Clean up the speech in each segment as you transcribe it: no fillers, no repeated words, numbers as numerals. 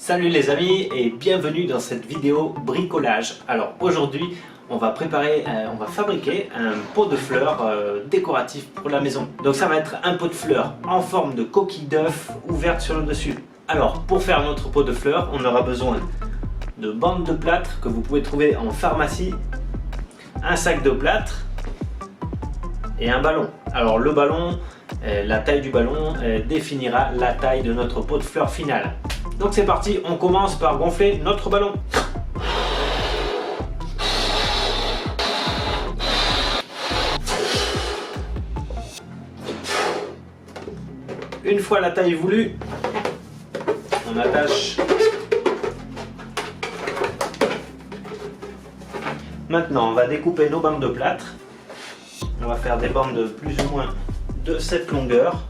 Salut les amis et bienvenue dans cette vidéo bricolage. Alors aujourd'hui on va fabriquer un pot de fleurs décoratif pour la maison. Donc ça va être un pot de fleurs en forme de coquille d'œuf ouverte sur le dessus. Alors pour faire notre pot de fleurs on aura besoin de bandes de plâtre que vous pouvez trouver en pharmacie, un sac de plâtre et un ballon. Alors le ballon, la taille du ballon définira la taille de notre pot de fleurs final. Donc c'est parti, on commence par gonfler notre ballon. Une fois la taille voulue, on attache. Maintenant on va découper nos bandes de plâtre. On va faire des bandes de plus ou moins de cette longueur.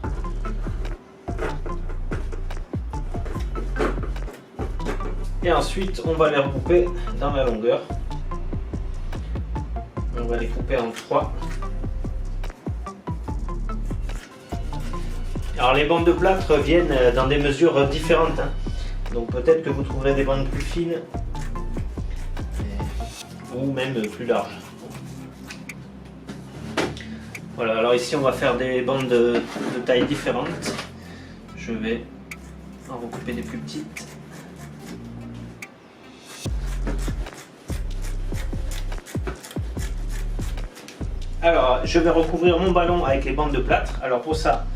Et ensuite on va les regrouper dans la longueur. On va les couper en 3. Alors les bandes de plâtre viennent dans des mesures différentes, hein. Donc peut-être que vous trouverez des bandes plus fines ou même plus larges. Voilà, alors ici on va faire des bandes de tailles différentes. Je vais en recouper des plus petites. Alors je vais recouvrir mon ballon avec les bandes de plâtre. Alors pour ça,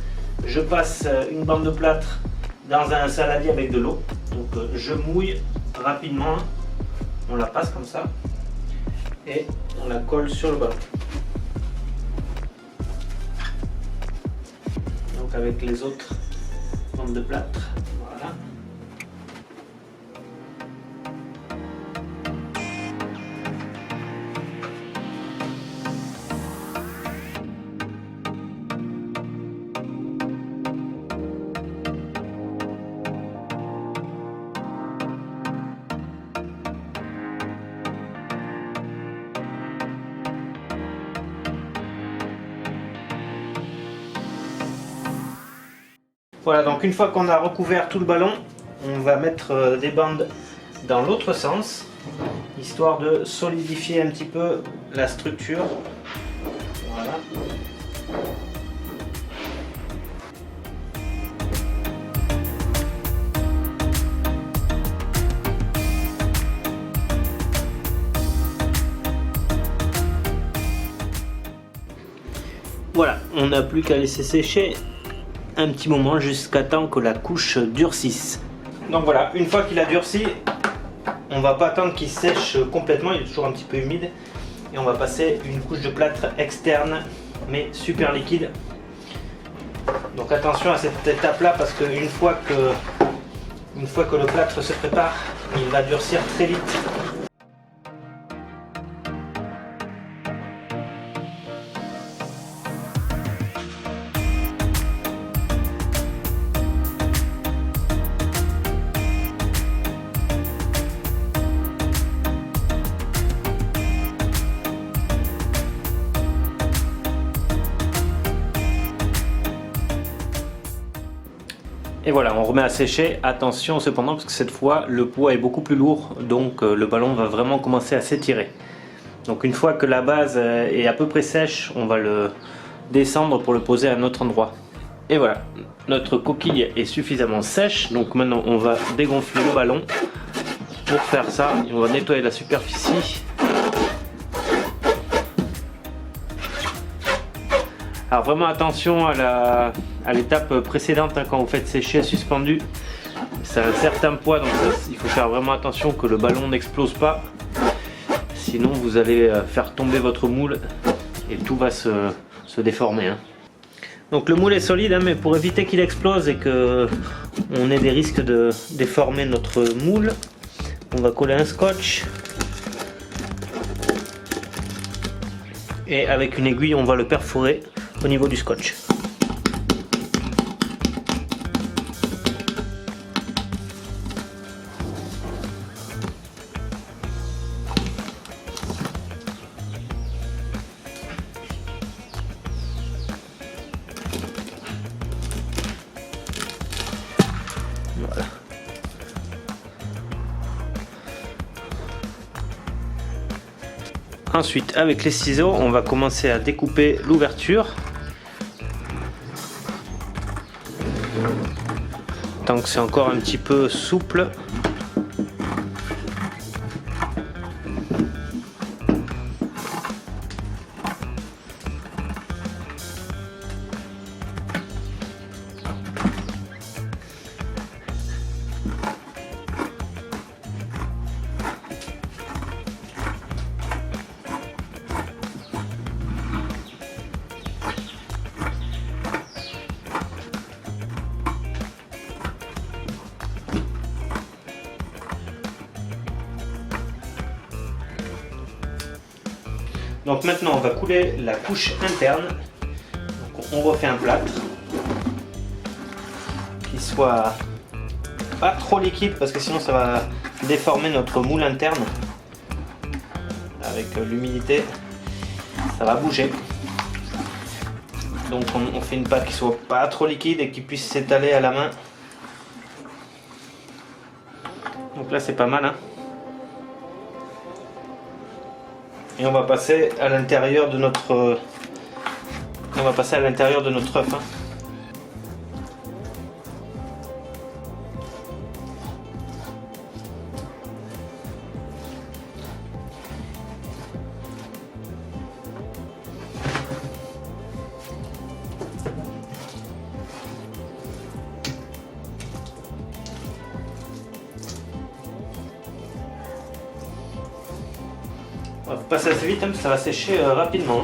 je passe une bande de plâtre dans un saladier avec de l'eau. Donc je mouille rapidement, on la passe comme ça et on la colle sur le ballon. Donc avec les autres bandes de plâtre, voilà. Voilà, donc une fois qu'on a recouvert tout le ballon, on va mettre des bandes dans l'autre sens, histoire de solidifier un petit peu la structure. Voilà. Voilà, on n'a plus qu'à laisser sécher un petit moment jusqu'à temps que la couche durcisse. Donc voilà, une fois qu'il a durci, on va pas attendre qu'il sèche complètement, il est toujours un petit peu humide, et on va passer une couche de plâtre externe mais super liquide. Donc attention à cette étape là parce qu'une fois que le plâtre se prépare, il va durcir très vite. Et voilà, on remet à sécher. Attention cependant parce que cette fois le poids est beaucoup plus lourd, donc le ballon va vraiment commencer à s'étirer. Donc une fois que la base est à peu près sèche, on va le descendre pour le poser à un autre endroit. Et voilà, notre coquille est suffisamment sèche, donc maintenant on va dégonfler le ballon. Pour faire ça, on va nettoyer la superficie. Alors vraiment attention à l'étape précédente, hein, quand vous faites sécher suspendu, c'est un certain poids, donc il faut faire vraiment attention que le ballon n'explose pas, sinon vous allez faire tomber votre moule et tout va se déformer, hein. Donc le moule est solide, hein, mais pour éviter qu'il explose et que on ait des risques de déformer notre moule, on va coller un scotch et avec une aiguille on va le perforer au niveau du scotch. Voilà. Ensuite, avec les ciseaux, on va commencer à découper l'ouverture. Tant que c'est encore un petit peu souple. Donc maintenant on va couler la couche interne. Donc on refait un plâtre qui soit pas trop liquide parce que sinon ça va déformer notre moule interne. Avec l'humidité, ça va bouger. Donc on fait une pâte qui soit pas trop liquide et qui puisse s'étaler à la main. Donc là c'est pas mal, hein. Et on va passer à l'intérieur de notre œuf. Hein. On va passer assez vite, hein, parce que ça va sécher rapidement.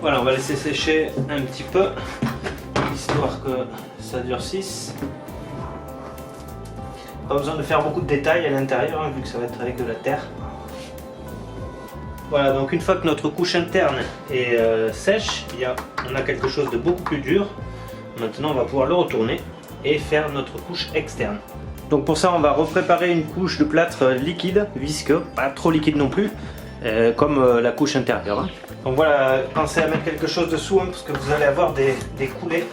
Voilà, on va laisser sécher un petit peu, histoire que ça durcisse. Pas besoin de faire beaucoup de détails à l'intérieur, hein, vu que ça va être avec de la terre. Voilà, donc une fois que notre couche interne est sèche, on a quelque chose de beaucoup plus dur. Maintenant, on va pouvoir le retourner et faire notre couche externe. Donc pour ça, on va repréparer une couche de plâtre liquide, visqueux, pas trop liquide non plus, comme la couche intérieure. Hein. Donc voilà, pensez à mettre quelque chose dessous, hein, parce que vous allez avoir des coulées.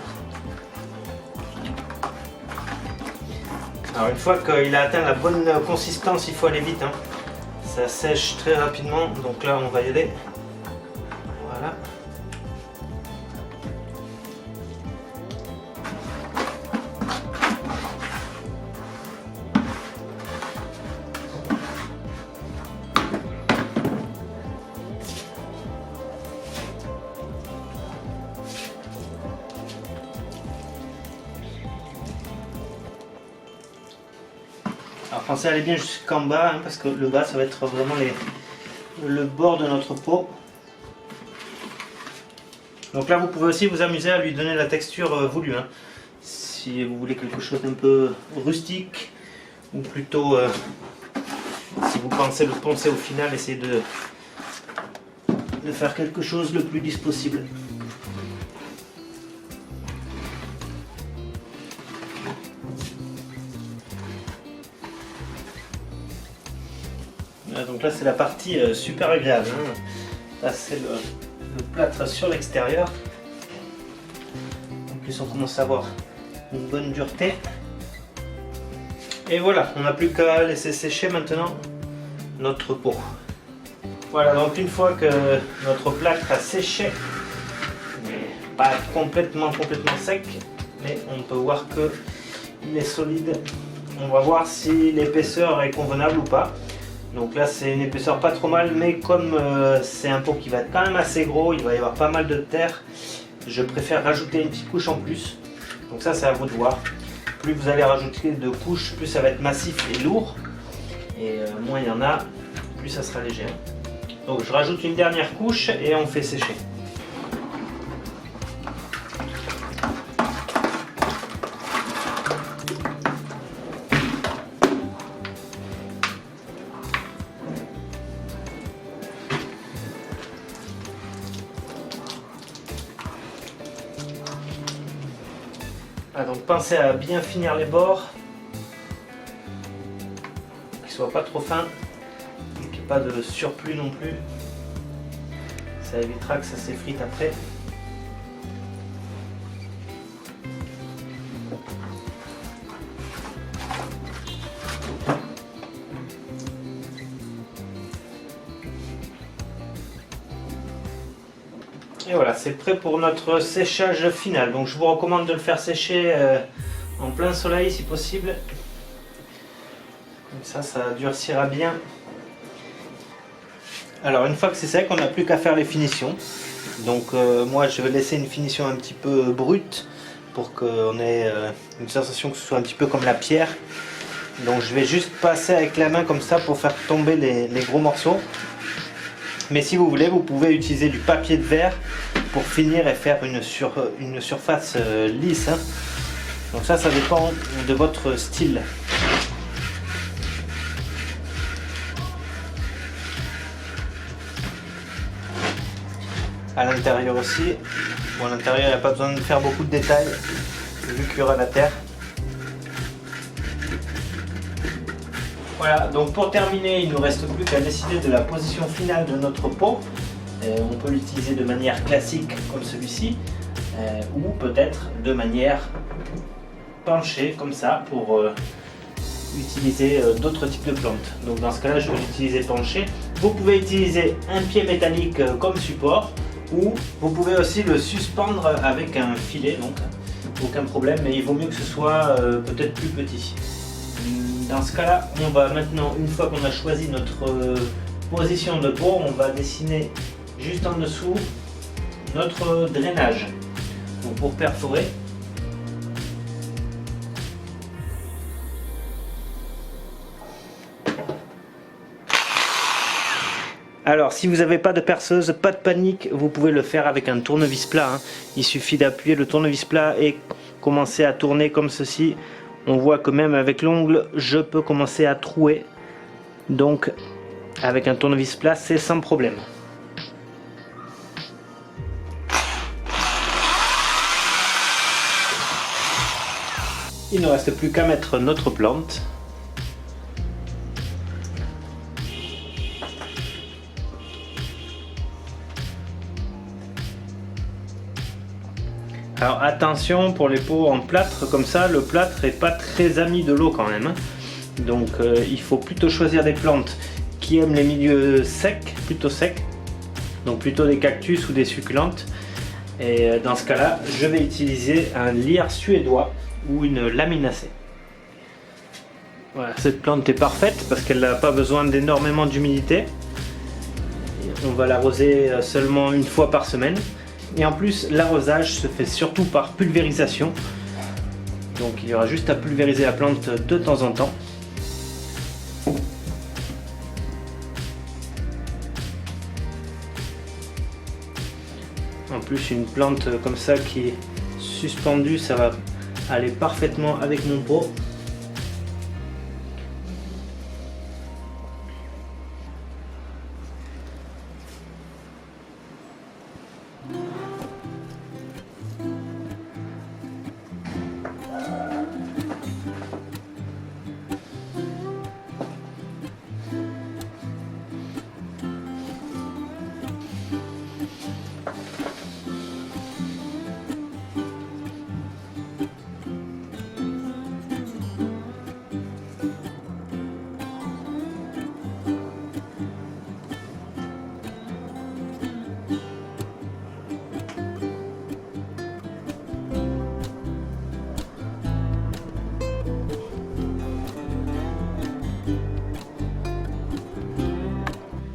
Alors une fois qu'il a atteint la bonne consistance, il faut aller vite. Hein. Ça sèche très rapidement, donc là on va y aller. Voilà. Alors pensez à aller bien jusqu'en bas, hein, parce que le bas ça va être vraiment le bord de notre pot. Donc là vous pouvez aussi vous amuser à lui donner la texture voulue. Hein. Si vous voulez quelque chose d'un peu rustique, ou plutôt si vous pensez le poncer au final, essayez de faire quelque chose le plus lisse possible. Donc là c'est la partie super agréable. Hein. Là c'est le plâtre sur l'extérieur. En plus on commence à avoir une bonne dureté. Et voilà, on n'a plus qu'à laisser sécher maintenant notre pot. Voilà, donc une fois que notre plâtre a séché, pas complètement sec, mais on peut voir que il est solide. On va voir si l'épaisseur est convenable ou pas. Donc là c'est une épaisseur pas trop mal, mais comme c'est un pot qui va être quand même assez gros, il va y avoir pas mal de terre, je préfère rajouter une petite couche en plus. Donc ça c'est à vous de voir. Plus vous allez rajouter de couches, plus ça va être massif et lourd. Et moins il y en a, plus ça sera léger. Donc je rajoute une dernière couche et on fait sécher. Ah, donc pensez à bien finir les bords, qu'ils ne soient pas trop fins, qu'il n'y ait pas de surplus non plus. Ça évitera que ça s'effrite après. Et voilà, c'est prêt pour notre séchage final. Donc je vous recommande de le faire sécher en plein soleil si possible. Comme ça durcira bien. Alors une fois que c'est sec, on n'a plus qu'à faire les finitions. Donc moi je vais laisser une finition un petit peu brute pour qu'on ait une sensation que ce soit un petit peu comme la pierre. Donc je vais juste passer avec la main comme ça pour faire tomber les gros morceaux. Mais si vous voulez, vous pouvez utiliser du papier de verre pour finir et faire une surface lisse. Hein. Donc ça dépend de votre style. À l'intérieur aussi. Bon, à l'intérieur, il n'y a pas besoin de faire beaucoup de détails, vu qu'il y aura la terre. Voilà, donc pour terminer, il ne nous reste plus qu'à décider de la position finale de notre pot. On peut l'utiliser de manière classique comme celui-ci, ou peut-être de manière penchée comme ça pour utiliser d'autres types de plantes. Donc dans ce cas-là, je vais l'utiliser penché. Vous pouvez utiliser un pied métallique comme support, ou vous pouvez aussi le suspendre avec un filet, donc aucun problème, mais il vaut mieux que ce soit peut-être plus petit. Dans ce cas-là, on va maintenant, une fois qu'on a choisi notre position de pot, on va dessiner juste en dessous notre drainage. Donc pour perforer, alors si vous n'avez pas de perceuse, pas de panique, vous pouvez le faire avec un tournevis plat. Hein. Il suffit d'appuyer le tournevis plat et commencer à tourner comme ceci. On voit que même avec l'ongle, je peux commencer à trouer. Donc avec un tournevis plat, c'est sans problème. Il ne reste plus qu'à mettre notre plante. Alors attention pour les pots en plâtre comme ça, le plâtre n'est pas très ami de l'eau quand même. Donc il faut plutôt choisir des plantes qui aiment les milieux secs, plutôt secs. Donc plutôt des cactus ou des succulentes. Et dans ce cas-là, je vais utiliser un lierre suédois ou une laminacée. Voilà, cette plante est parfaite parce qu'elle n'a pas besoin d'énormément d'humidité. On va l'arroser seulement une fois par semaine. Et en plus, l'arrosage se fait surtout par pulvérisation. Donc il y aura juste à pulvériser la plante de temps en temps. En plus, une plante comme ça qui est suspendue, ça va aller parfaitement avec mon pot.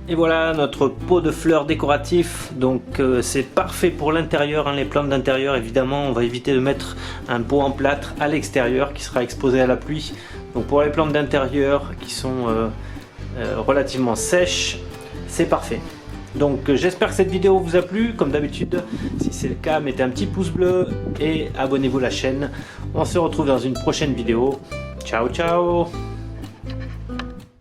Et voilà notre pot de fleurs décoratif. Donc c'est parfait pour l'intérieur, hein, les plantes d'intérieur. Évidemment, on va éviter de mettre un pot en plâtre à l'extérieur qui sera exposé à la pluie. Donc pour les plantes d'intérieur qui sont relativement sèches, c'est parfait. Donc j'espère que cette vidéo vous a plu. Comme d'habitude, si c'est le cas, mettez un petit pouce bleu et abonnez-vous à la chaîne. On se retrouve dans une prochaine vidéo. Ciao ciao.